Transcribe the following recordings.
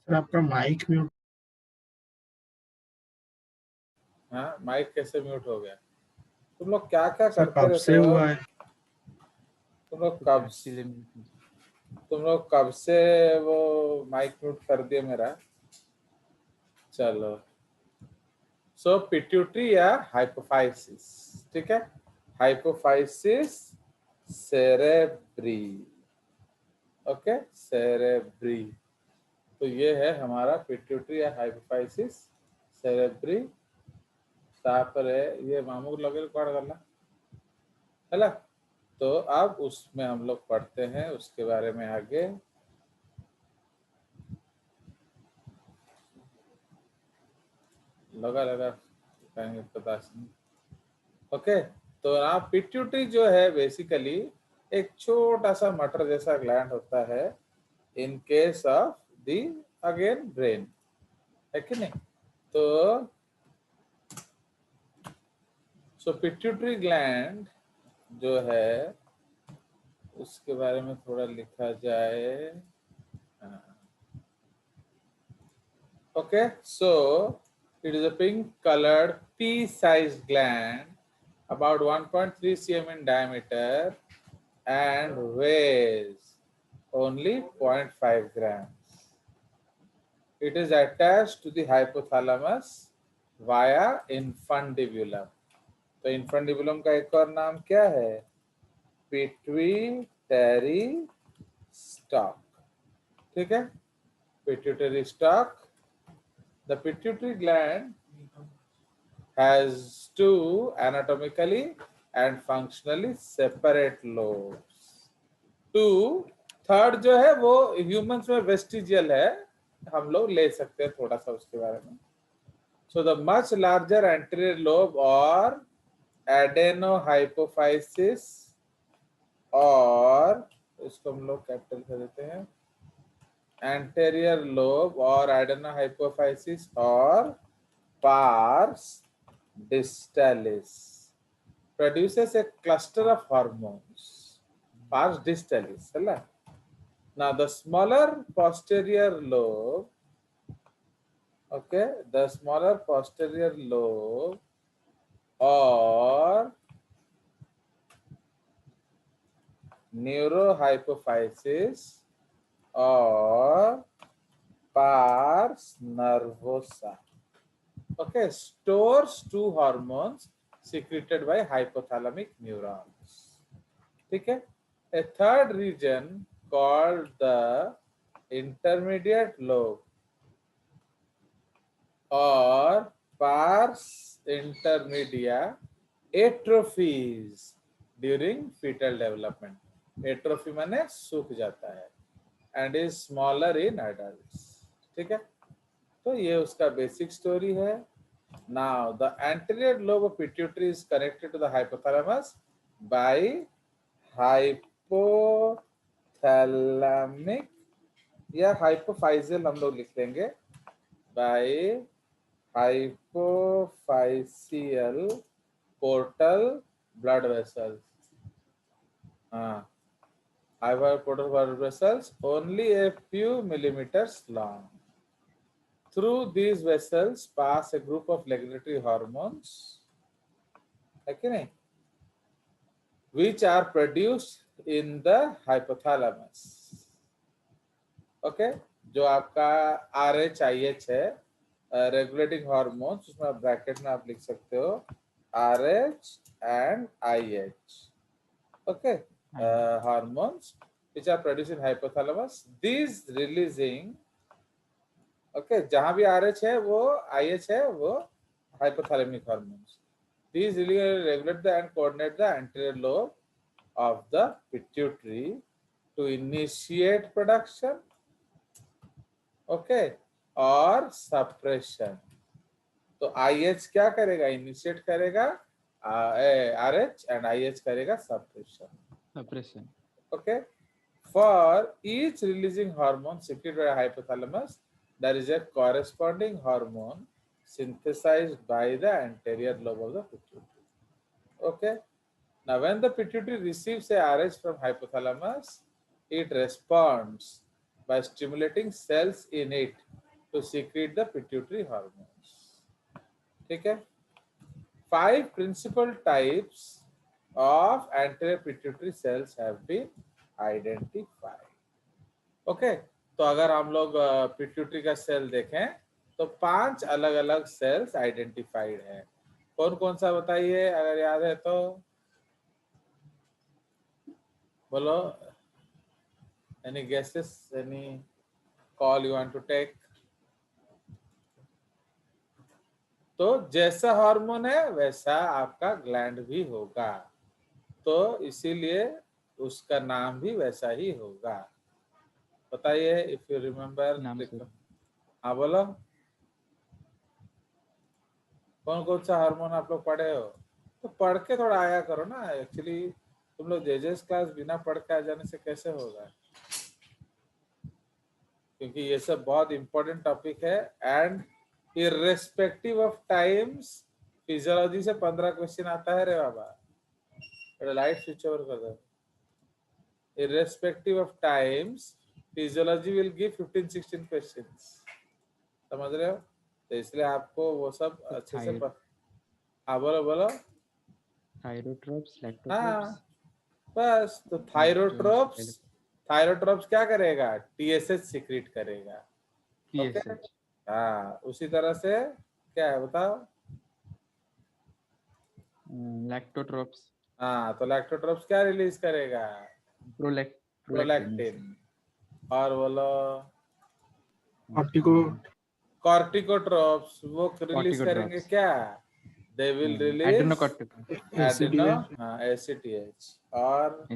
Sir आपका mic mute. हाँ, mic कैसे म्यूट हो गया? तुम लोग क्या क्या सर करते कब रहते से हो? हुआ है? तुम लोग कब से वो माइक म्यूट कर दिए मेरा? चलो, सो पिट्यूटरी या हाइपोफाइसिस, ठीक है? Hypophysis cerebri, okay, cerebri. तो ये है हमारा पिट्यूटरी या हाइपोफाइसिस सेरेब्री। तापरे ये मामू लगे कौन करना है। तो अब उसमें हम लोग पढ़ते हैं उसके बारे में आगे। लगा लगा कहेंगे पता नहीं। ओके, तो आप पिट्यूटरी जो है बेसिकली एक छोटा सा मटर जैसा ग्लैंड होता है in case of the again brain, है कि नहीं? तो सो पिट्यूटरी ग्लैंड जो है उसके बारे में थोड़ा लिखा जाए। Okay, so it is a pink colored pea-sized gland about 1.3 cm in diameter and weighs only 0.5 grams. It is attached to the hypothalamus via infundibulum. तो infundibulum का एक और नाम क्या है? पिट्यूटरी स्टॉक, ठीक है? Pituitary stock. The pituitary gland has two anatomically and functionally separate lobes. Two, third जो है वो ह्यूमंस में वेस्टिजियल है, हम लोग ले सकते हैं थोड़ा सा उसके बारे में। So the much larger anterior lobe or adenohypophysis, और इसको हम लोग कैपिटल कर देते हैं, anterior lobe or adenohypophysis or pars distalis produces a cluster of hormones. Pars distalis, है? Now the smaller posterior lobe, okay, the smaller posterior lobe or neurohypophysis or pars nervosa, okay, stores two hormones secreted by hypothalamic neurons. Okay, a third region called the intermediate lobe or pars intermedia atrophies during fetal development. Atrophy माने सूख जाता है and is smaller in adults. ठीक है, तो ये उसका basic story है. Now the anterior lobe of pituitary is connected to the hypothalamus by hypothalamic या hypophyseal हम लोग लिख देंगे, by hypophyseal portal blood vessels. Hypophyseal blood vessels only a few millimeters long. Through these vessels pass a group of regulatory hormones, which are produced in the hypothalamus. Okay, जो आपका RH है regulating hormones, उसमें आप bracket में आप लिख सकते हो RH and IH. Okay, hormones which are produced in hypothalamus. These releasing, okay, जहां भी RH है वो IH है, वो hypothalamic hormones. These really regulate the and coordinate the anterior lobe of the pituitary to initiate production, okay, और suppression. तो IH क्या करेगा? इनिशिएट करेगा RH and IH करेगा suppression. Okay, for each releasing hormone secreted by hypothalamus, there is a corresponding hormone synthesized by the anterior lobe of the pituitary. Okay, now when the pituitary receives a RH from hypothalamus, it responds by stimulating cells in it to secrete the pituitary hormones. ठीक है? 5 principal types of anterior pituitary cells have been identified. Okay, तो अगर हम लोग pituitary का cell देखें तो 5 अलग अलग सेल्स आइडेंटिफाइड हैं. कौन कौन सा बताइए अगर याद है तो बोलो. Any guesses, any call you want to take? तो जैसा हार्मोन है वैसा आपका ग्लैंड भी होगा, तो इसीलिए उसका नाम भी वैसा ही होगा. बताइए इफ यू रिमेम्बर. हाँ बोलो, कौन कौन सा हार्मोन आप लोग पढ़े हो? तो पढ़ के थोड़ा आया करो ना. एक्चुअली तुम लोग जेजेस क्लास बिना पढ़ के आ जाने से कैसे होगा, क्योंकि ये सब बहुत इंपॉर्टेंट टॉपिक है. And irrespective of times physiology से 15 क्वेश्चन आता है रे बाबा. लाइट स्विच ओवर कर दो. Irrespective of times physiology will give 15-16 questions. समझ रहे हो? तो इसलिए आपको वो सब अच्छे से हाँ बोलो बोलो. थायरोट्रोप्स, हाँ लैक्टोट्रोप्स. बस. तो थायरोट्रोप्स क्या करेगा? टीएसएच सीक्रेट करेगा. ओके. हाँ, उसी तरह से क्या है बताओ? लैक्टोट्रोप्स. हाँ, तो लैक्टोट्रोप्स क्या रिलीज करेगा? प्रोलैक्टिन. और बोलो कॉर्टिकोट्रोप्स. वो रिलीज करेंगे क्या? They will release adeno ACTH. और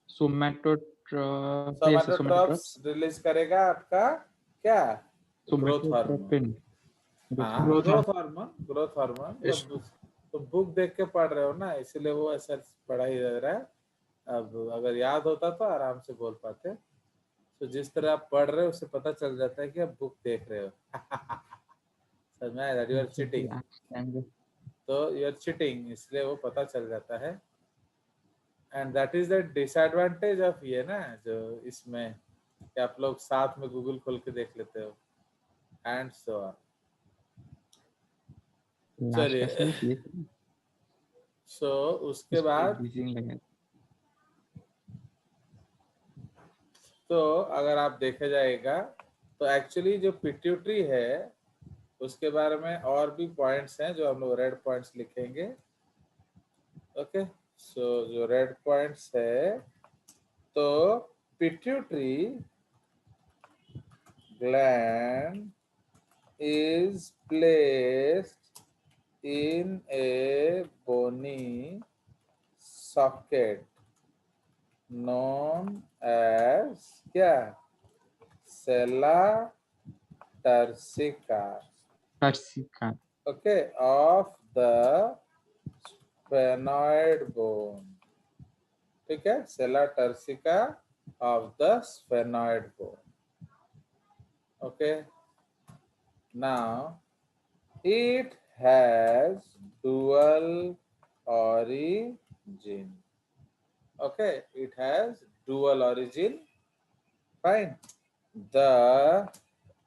सोमैटोट्रोप्स रिलीज करेगा आपका क्या? Growth hormone. हाँ, ग्रोथ हार्मोन. तो बुक देख के पढ़ रहे हो ना, इसलिए वो ऐसा पढ़ा ही रह रहा है. अब अगर याद होता तो आराम से बोल पाते. तो जिस तरह आप पढ़ रहे हो उससे पता चल जाता है कि आप बुक देख रहे हो. समझ में आया? You are cheating. तो यू आर चीटिंग, इसलिए वो पता चल जाता है. And that is the disadvantage of ये ना, जो इसमें कि आप लोग साथ में गूगल खोल के देख लेते हो एंड सो ऑन. चलिए, सो उसके बाद तो अगर आप देखे जाएगा तो एक्चुअली जो पिट्यूटरी है उसके बारे में और भी पॉइंट्स हैं जो हम लोग रेड पॉइंट्स लिखेंगे. ओके, सो जो रेड पॉइंट्स है तो pituitary gland is placed in a bony socket known as क्या? Sella turcica. Okay, of the sphenoid bone. ठीक है, Sella turcica of the sphenoid bone. Okay. Now, it has dual origin. Okay, it has dual origin. Fine. The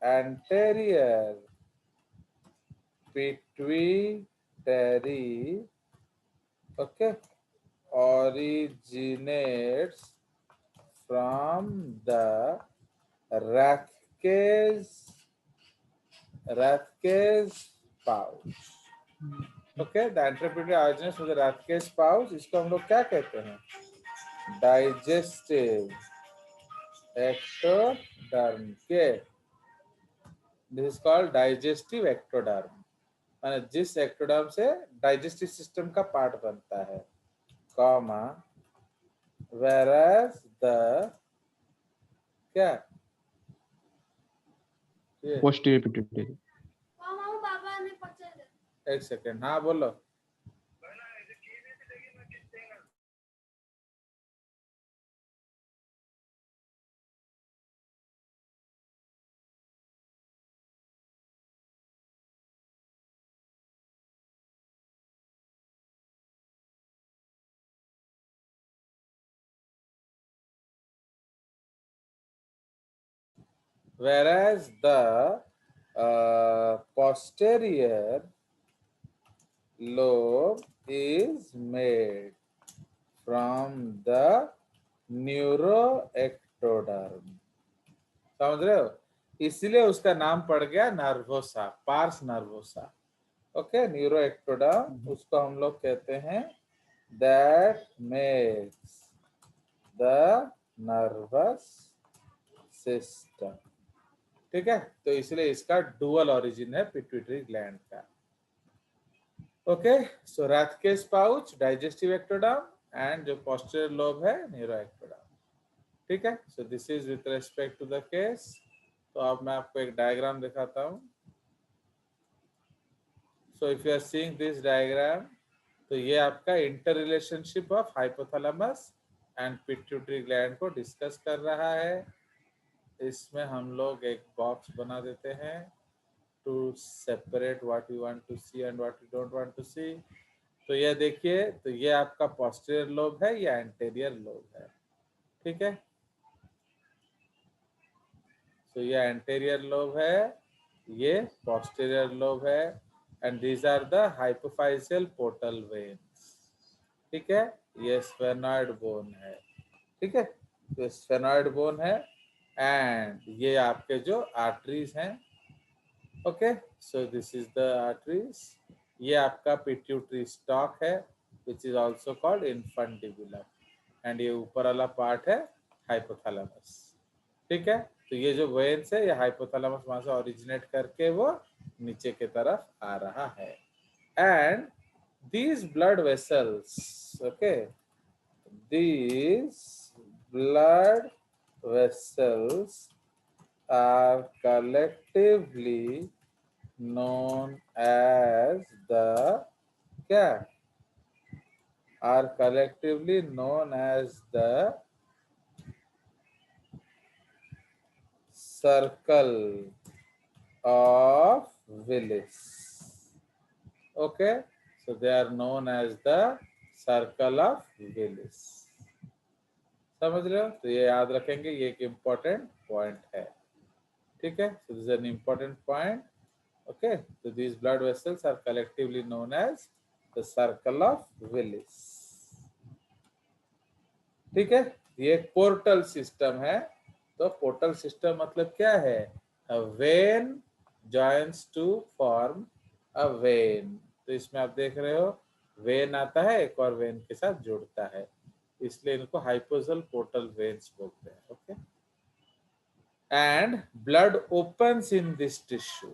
anterior pituitary, okay, originates from the Rathke's pouch. Okay, the anterior pituitary originates from the Rathke's pouch. इसको हम लोग क्या कहते हैं? Digestive ectoderm के. This is called digestive ectoderm. माने जिस ectoderm से डाइजेस्टिव सिस्टम का पार्ट बनता है, कॉमा, whereas the क्या? Posterior pituitary. एक सेकेंड. हाँ बोलो. whereas the posterior lobe is made from the neuroectoderm. समझ रहे हो? इसलिए उसका नाम पड़ गया nervosa, pars nervosa. Okay, neuroectoderm उसको हम लोग कहते हैं that makes the nervous system. ठीक है, तो इसलिए इसका डुअल ओरिजिन है पिट्यूटरी ग्लैंड का। Okay, so Rathke's pouch digestive ectoderm and जो पोस्टीरियर लोब है न्यूरोएक्टोडर्म। ठीक है, so this is with respect to the case. तो अब मैं आपको एक डायग्राम दिखाता हूँ। So if you are seeing this diagram, तो ये आपका inter relationship of hypothalamus and pituitary gland को डिस्कस कर रहा है। इसमें हम लोग एक बॉक्स बना देते हैं to separate what you want to see and what you don't want to see. तो ये देखिए, तो ये आपका पोस्टीरियर लोब है या एंटीरियर लोब है। ठीक है, तो ये एंटीरियर लोब है, ये पोस्टीरियर लोब है, and these are the hypophyseal portal veins. ठीक है, ये स्फेनॉइड बोन है। ठीक है, तो स्फेनॉइड बोन है एंड ये आपके जो आर्टरीज हैं। Okay, so this is the arteries. ये आपका पिट्यूटरी स्टॉक है which is also called infundibulum, and ये ऊपर वाला पार्ट है हाइपोथैलेमस। ठीक है, तो ये जो वेन्स है ये हाइपोथैलेमस वहां से ओरिजिनेट करके वो नीचे की तरफ आ रहा है। And these blood vessels, okay, these blood vessels are collectively known as the क्या are collectively known as the circle of Willis. Okay, so they are known as the circle of Willis. समझ रहे हो? तो ये याद रखेंगे, ये एक इम्पोर्टेंट पॉइंट है। ठीक है, so this is an important point. Okay, so these blood vessels are collectively known as the circle of Willis. ठीक है, ये एक पोर्टल सिस्टम है। तो पोर्टल सिस्टम मतलब क्या है? A vein joins to form a vein। तो इसमें आप देख रहे हो वेन आता है, एक और वेन के साथ जुड़ता है, इसलिए इनको हाइपोजल पोर्टल वेन्स बोलते हैं। Okay, and blood opens in this tissue.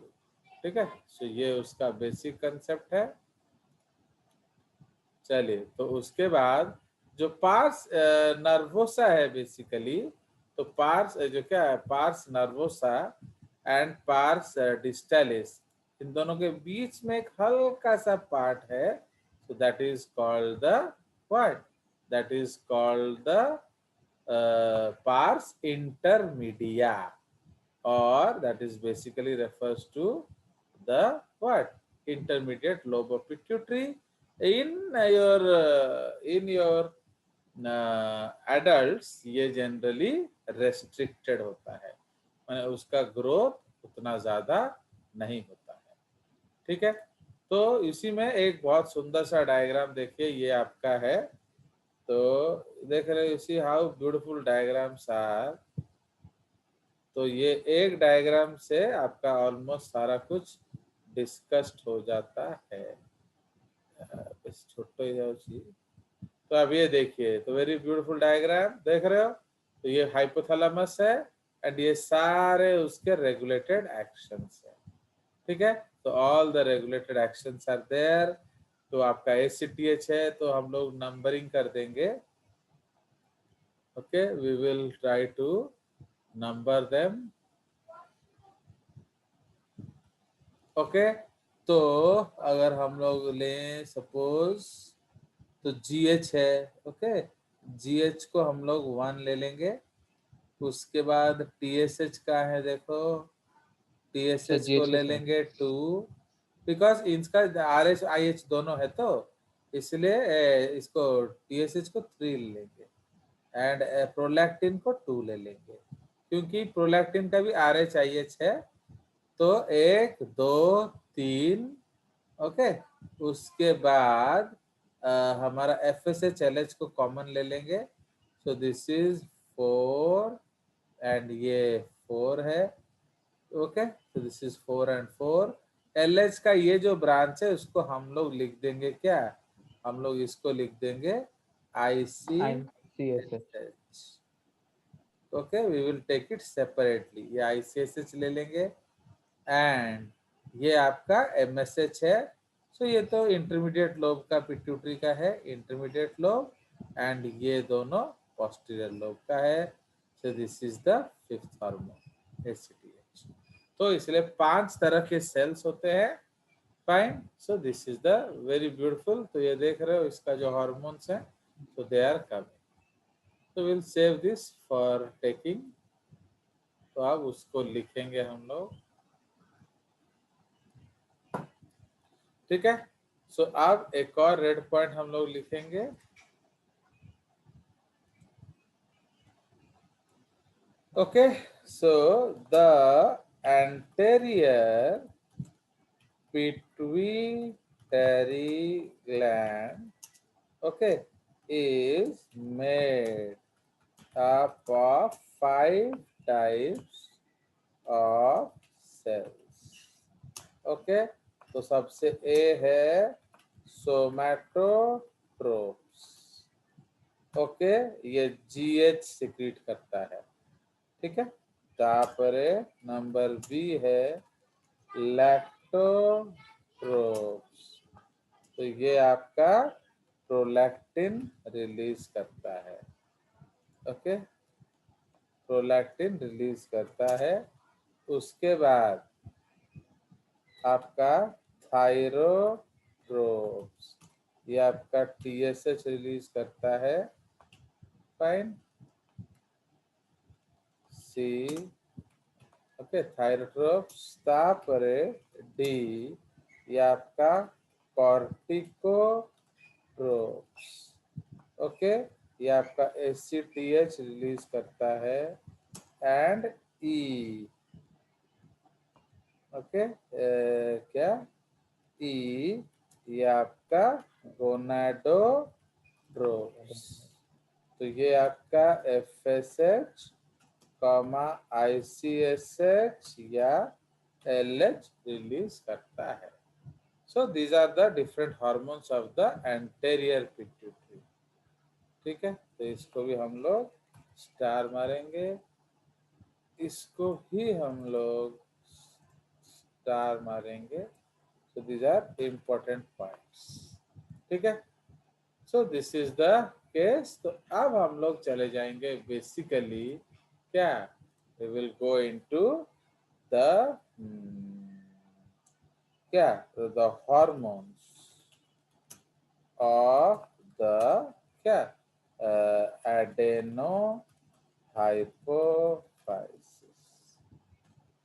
ठीक है, सो ये उसका बेसिक कंसेप्ट है। चलिए, तो उसके बाद जो पार्स नर्वोसा है बेसिकली, तो पार्स जो क्या है, पार्स नर्वोसा एंड पार्स डिस्टालिस, इन दोनों के बीच में एक हल्का सा पार्ट है, so that is called the what? That is called the pars intermedia, or that is basically refers to the what? Intermediate lobe of pituitary. In your adults ये generally restricted होता है, माने उसका ग्रोथ उतना ज्यादा नहीं होता है। ठीक है, तो इसी में एक बहुत सुंदर सा डायग्राम देखिए, ये आपका है। तो देख रहे हो, see how beautiful diagrams are. तो ये एक डायग्राम से आपका ऑलमोस्ट सारा कुछ डिस्कस्ड हो जाता है। बस छोटो ही जाओ जी। तो अब ये देखिए, तो वेरी ब्यूटीफुल डायग्राम देख रहे हो। तो ये हाइपोथैलेमस है एंड ये सारे उसके रेगुलेटेड एक्शंस है। ठीक है, तो all the regulated actions are there. तो आपका ACTH है, तो हम लोग नंबरिंग कर देंगे। Okay, we will try to number them. Okay, तो अगर हम लोग लें सपोज, तो GH है। ओके, GH को हम लोग 1 ले लेंगे। उसके बाद TSH का है, देखो TSH को ले लेंगे 2, बिकॉज इनका RH IH दोनों है, तो इसलिए इसको TSH को 3 ले लेंगे, एंड प्रोलैक्टिन को 2 ले लेंगे। क्योंकि प्रोलैक्टिन का भी RH है। तो 1 2 3, ओके। उसके बाद हमारा FSH LH को कॉमन ले लेंगे। सो दिस इज 4 एंड ये 4 है, ओके। तो दिस इज 4 एंड 4। LH का ये जो ब्रांच है उसको हम लोग लिख देंगे क्या, हम लोग इसको लिख देंगे ICSH। ICSH. Okay, we will take it separately. ये ICSH ले लेंगे एंड ये आपका MSH है। सो ये तो इंटरमीडिएट लोब का पिट्यूटरी का है, इंटरमीडिएट लोब, एंड ये दोनों पोस्टीरियर लोब का है। So this is the fifth hormone ACTH। तो इसलिए 5 तरह के सेल्स होते हैं। Fine, so this is the very beautiful. तो ये देख रहे हो इसका जो हार्मोन्स है, तो दे आर कमिंग। तो will save this for taking. तो अब उसको लिखेंगे हम लोग, ठीक है। सो अब एक और रेड पॉइंट हम लोग लिखेंगे। Okay, so the anterior pituitary gland, okay, is made up of 5 types of cells, okay. तो सबसे ए है सोमैटोट्रोप्स, ओके। ये GH सिक्रीट करता है, ठीक है। तापरे नंबर बी है लैक्टोट्रोप्स, तो ये आपका प्रोलैक्टिन रिलीज करता है, ओके। प्रोलैक्टिन रिलीज करता है। उसके बाद आपका थायरोट्रोप्स, ये आपका TSH रिलीज करता है, फाइन। सी, ओके, थायरोट्रोप्स। तापरे डी, ये आपका कॉर्टिकोट्रोप्स, ओके। ये आपका ACTH रिलीज करता है, एंड ई, ओके, क्या ई, ये आपका गोनाडोट्रोप्स। तो ये आपका FSH, ICSH या LH रिलीज करता है। So these are the different hormones of the anterior pituitary, ठीक है। तो इसको भी हम लोग स्टार मारेंगे, इसको भी हम लोग स्टार मारेंगे। So these are important points, ठीक है। So this is the case. तो अब हम लोग चले जाएंगे बेसिकली क्या, we will go into the क्या, द हार्मोन्स ऑफ द क्या, एडेनो हाइपोफाइसिस,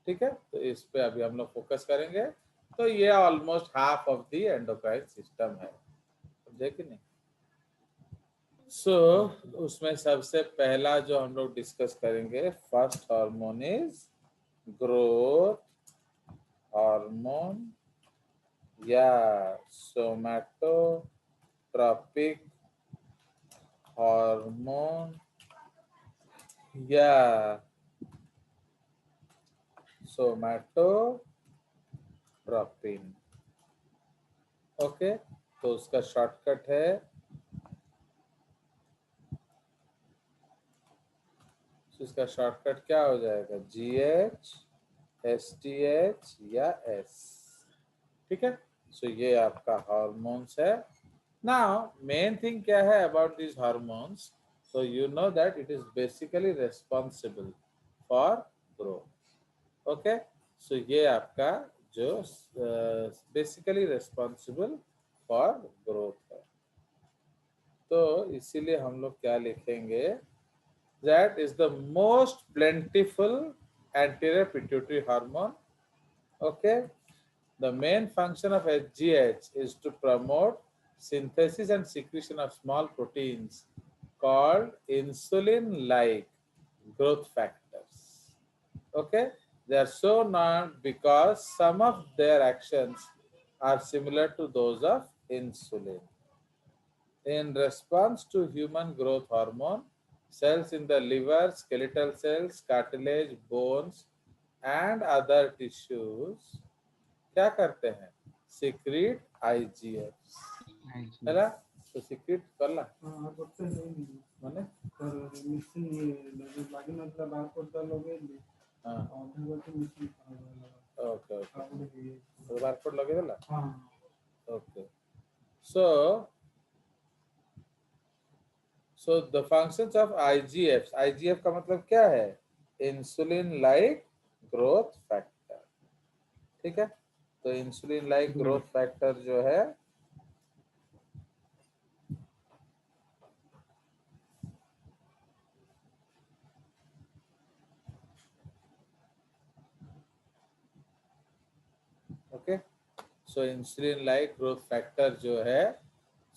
ठीक है। तो इस पे अभी हम लोग फोकस करेंगे। तो ये almost half of the endocrine system है, समझे कि नहीं। सो उसमें सबसे पहला जो हम लोग डिस्कस करेंगे, first hormone is growth hormone या सोमैटोट्रोपिक हार्मोन या सोमैटोट्रोपिन, ओके। तो उसका शॉर्टकट है, इसका शॉर्टकट क्या हो जाएगा, GH STH या S, ठीक है। सो ये आपका हार्मोन्स है। नाउ मेन थिंग क्या है about this hormones, so you know that it is basically responsible for growth, okay। so ये आपका जो बेसिकली responsible for growth है। तो इसीलिए हम लोग क्या लिखेंगे, that is the most plentiful anterior pituitary hormone, okay। The main function of HGH is to promote synthesis and secretion of small proteins called insulin-like growth factors, Okay, they are so named because some of their actions are similar to those of insulin. In response to human growth hormone, cells in the liver, skeletal cells, cartilage, bones, and other tissues क्या करते हैं? Secrete IGFs. IgF. ହେଲା तो secrete कला हाँ करते हैं माने पर मिशन ये लगी मतलब बात करता लोग हाँ ऑर्डर करके मिशन ओके ओके आउट है तो बारकोड लगेगा हाँ okay so the functions of IGFs, IGF का मतलब क्या है? Insulin like growth factor. ठीक है, तो इंसुलिन लाइक ग्रोथ फैक्टर जो है ओके, सो इंसुलिन लाइक ग्रोथ फैक्टर जो है,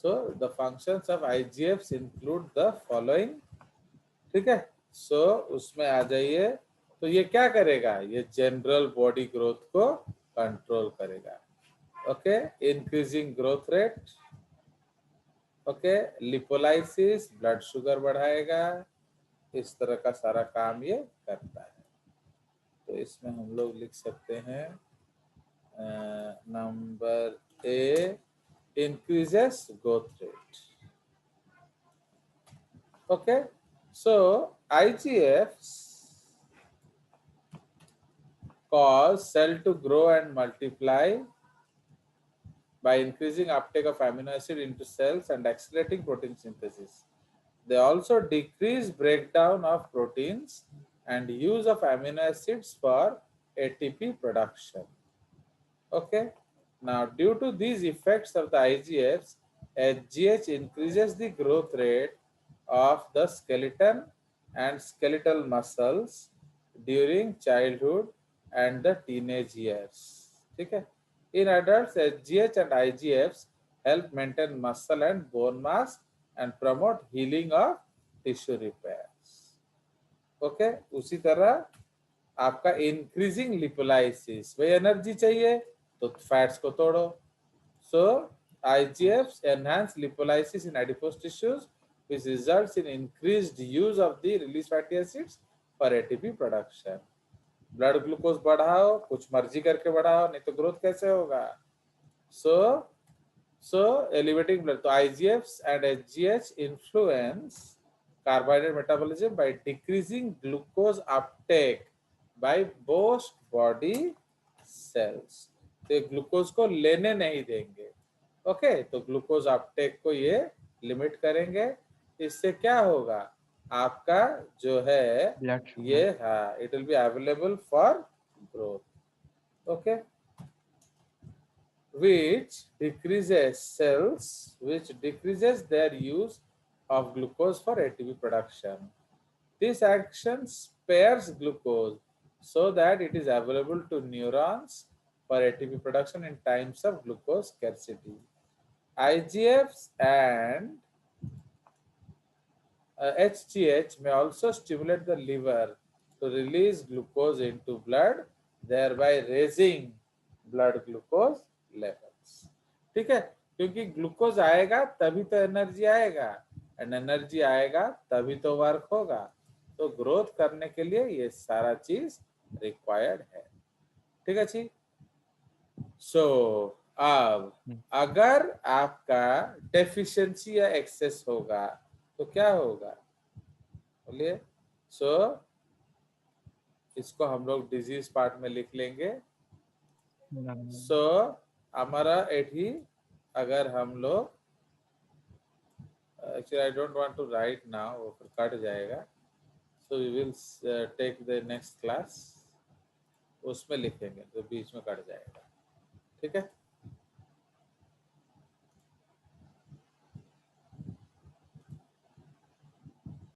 so the functions of IGFs include the following. ठीक है, सो उसमें आ जाइए. तो ये क्या करेगा? ये जनरल बॉडी ग्रोथ को कंट्रोल करेगा. Okay, increasing growth rate. Okay, lipolysis, blood sugar बढ़ाएगा. इस तरह का सारा काम ये करता है. तो इसमें हम लोग लिख सकते हैं number A, increases growth rate. Okay, so IGFs cause cell to grow and multiply by increasing uptake of amino acid into cells and accelerating protein synthesis. They also decrease breakdown of proteins and use of amino acids for ATP production. Okay, now due to these effects of the IGFs, HGH increases the growth rate of the skeleton and skeletal muscles during childhood and the teenage years. ठीक है, in adults, HGH and IGFs help maintain muscle and bone mass and promote healing of tissue repairs. Okay, उसी तरह आपका increasing lipolysis, वही energy चाहिए तो fats को तोड़ो. सो IGFs enhance lipolysis in adipose tissues, which results in increased use of the released fatty acids for ATP production. Blood glucose बढ़ाओ, कुछ मर्जी करके बढ़ाओ, नहीं तो ग्रोथ कैसे होगा? सो एलिवेटिंग ब्लड. तो IGFs and HGH influence carbohydrate metabolism by decreasing glucose uptake by most body cells. तो ग्लूकोज को लेने नहीं देंगे. ओके, तो ग्लूकोज अपटेक को ये लिमिट करेंगे. इससे क्या होगा? आपका जो है Blood sugar. ये हाँ, it will be available for growth. Okay, which decreases their use of glucose for ATP production. This action spares glucose so that it is available to neurons for ATP production in times of glucose scarcity. IGFs and HGH may also stimulate the liver to release glucose into blood, thereby raising blood glucose levels. ठीक है, क्योंकि glucose आएगा तभी तो energy आएगा, and energy आएगा तभी तो वर्क होगा. तो ग्रोथ करने के लिए ये सारा चीज रिक्वायर्ड है. ठीक है जी. सो अब अगर आपका डेफिशिएंसी या एक्सेस होगा तो क्या होगा? बोलिए. सो इसको हम लोग डिजीज पार्ट में लिख लेंगे. सो हमारा एठी अगर हम लोग actually I don't want to write now, वो फिर कट जाएगा. So we will take the next class, उसमें लिखेंगे तो बीच में कट जाएगा. ठीक है.